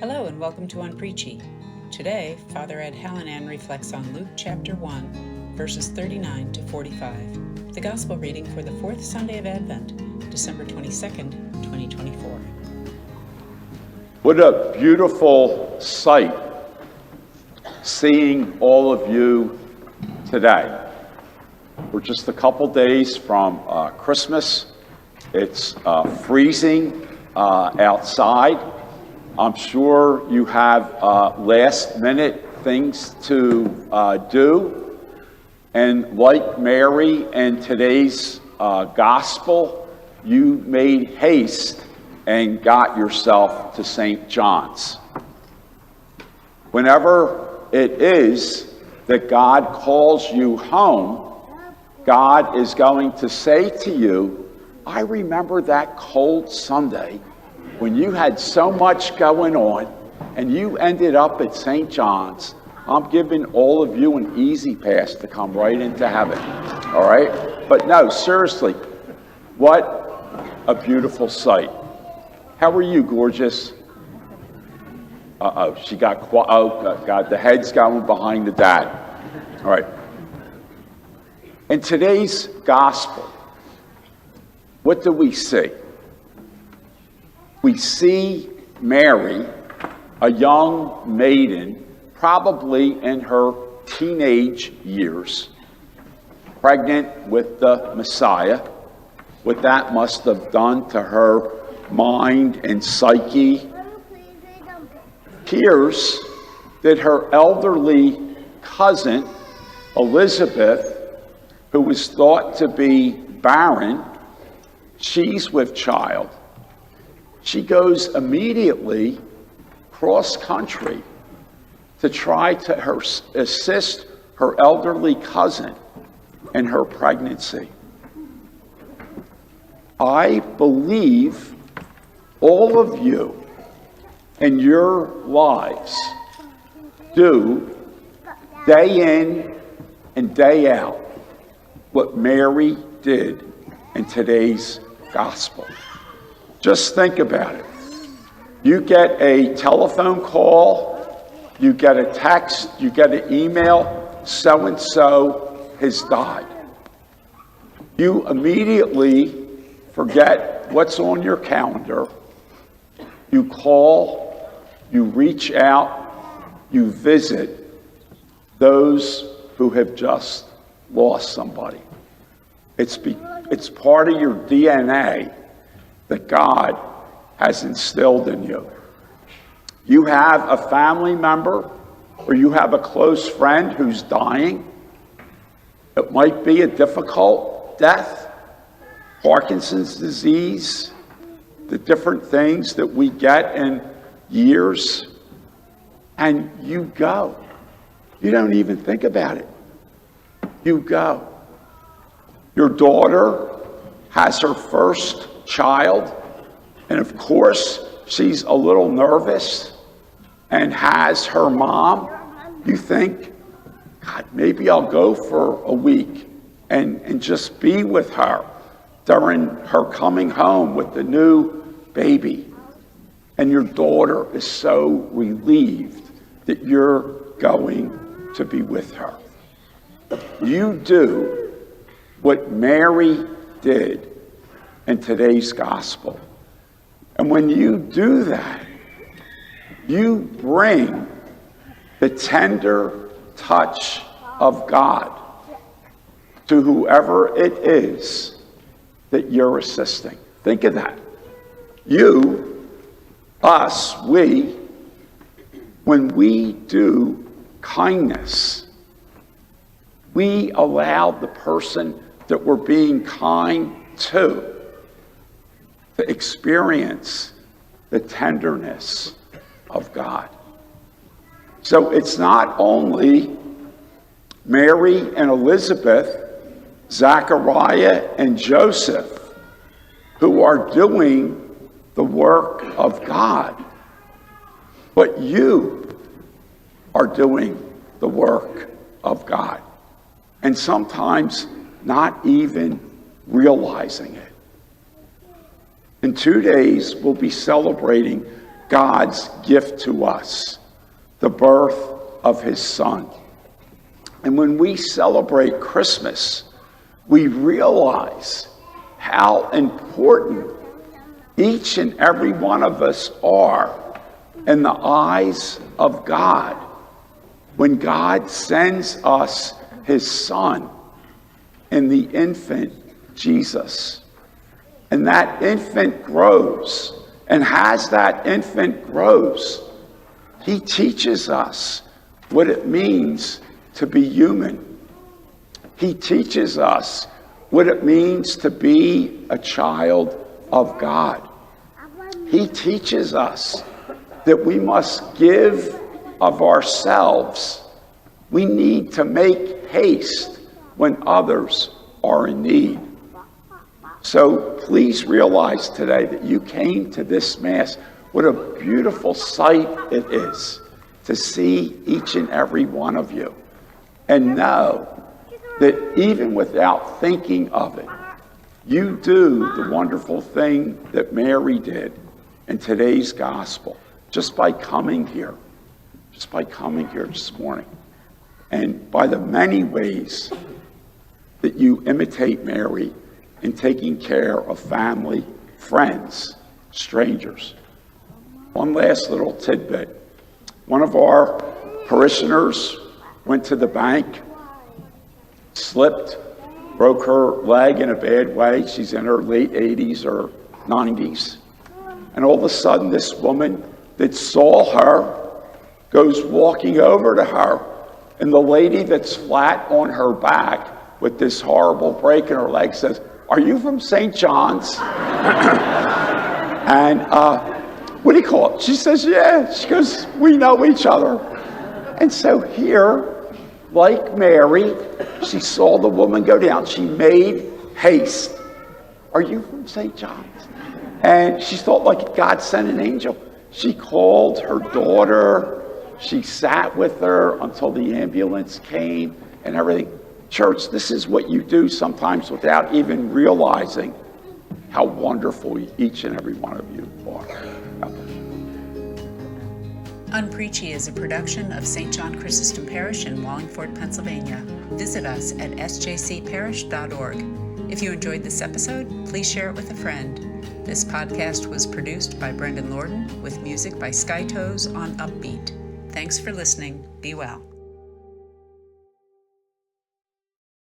Hello and welcome to On Preachy. Today, Father Ed Hallinan reflects on Luke chapter 1, verses 39 to 45, the Gospel reading for the fourth Sunday of Advent, December 22nd, 2024. What a beautiful sight seeing all of you today. We're just a couple days from Christmas. It's freezing outside. I'm sure you have last-minute things to do. And like Mary and today's gospel, you made haste and got yourself to St. John's. Whenever it is that God calls you home, God is going to say to you, I remember that cold Sunday when you had so much going on and you ended up at St. John's. I'm giving all of you an easy pass to come right into heaven. All right? But no, seriously, what a beautiful sight. How are you, gorgeous? She got God, the head's going behind the dad. All right. In today's gospel, what do we see? We see Mary, a young maiden, probably in her teenage years, pregnant with the Messiah. What that must have done to her mind and psyche. Hears that her elderly cousin, Elizabeth, who was thought to be barren, she's with child. She goes immediately cross-country to try to assist her elderly cousin in her pregnancy. I believe all of you in your lives do, day in and day out, what Mary did in today's gospel. Just think about it. You get a telephone call, you get a text, you get an email, so-and-so has died. You immediately forget what's on your calendar. You call, you reach out, you visit those who have just lost somebody. It's part of your DNA that God has instilled in you. You have a family member or you have a close friend who's dying. It might be a difficult death, Parkinson's disease, the different things that we get in years, and you go. You don't even think about it. You go. Your daughter has her first child, and of course, she's a little nervous and has her mom. You think, God, maybe I'll go for a week and just be with her during her coming home with the new baby. And your daughter is so relieved that you're going to be with her. You do what Mary did in today's gospel. And when you do that, you bring the tender touch of God to whoever it is that you're assisting. Think of that. You, us, we, when we do kindness, we allow the person that we're being kind to experience the tenderness of God. So it's not only Mary and Elizabeth, Zachariah and Joseph who are doing the work of God, but you are doing the work of God. And sometimes not even realizing it. In 2 days, we'll be celebrating God's gift to us, the birth of his Son. And when we celebrate Christmas, we realize how important each and every one of us are in the eyes of God. When God sends us his Son in the infant Jesus. And that infant grows. And as that infant grows, he teaches us what it means to be human. He teaches us what it means to be a child of God. He teaches us that we must give of ourselves. We need to make haste when others are in need. So please realize today that you came to this Mass. What a beautiful sight it is to see each and every one of you. And know that even without thinking of it, you do the wonderful thing that Mary did in today's gospel, just by coming here this morning. And by the many ways that you imitate Mary in taking care of family, friends, strangers. One last little tidbit. One of our parishioners went to the bank, slipped, broke her leg in a bad way. She's in her late 80s or 90s. And all of a sudden, this woman that saw her goes walking over to her. And the lady that's flat on her back with this horrible break in her leg says, "Are you from St. John's?" And what do you call it? She says, "Yeah." She goes, "We know each other." And so here, like Mary, she saw the woman go down. She made haste. "Are you from St. John's?" And she thought like God sent an angel. She called her daughter. She sat with her until the ambulance came and everything. Church, this is what you do sometimes without even realizing how wonderful each and every one of you are. Unpreachy is a production of St. John Chrysostom Parish in Wallingford, Pennsylvania. Visit us at sjcparish.org. If you enjoyed this episode, please share it with a friend. This podcast was produced by Brendan Lorden with music by Skytoes on Upbeat. Thanks for listening. Be well.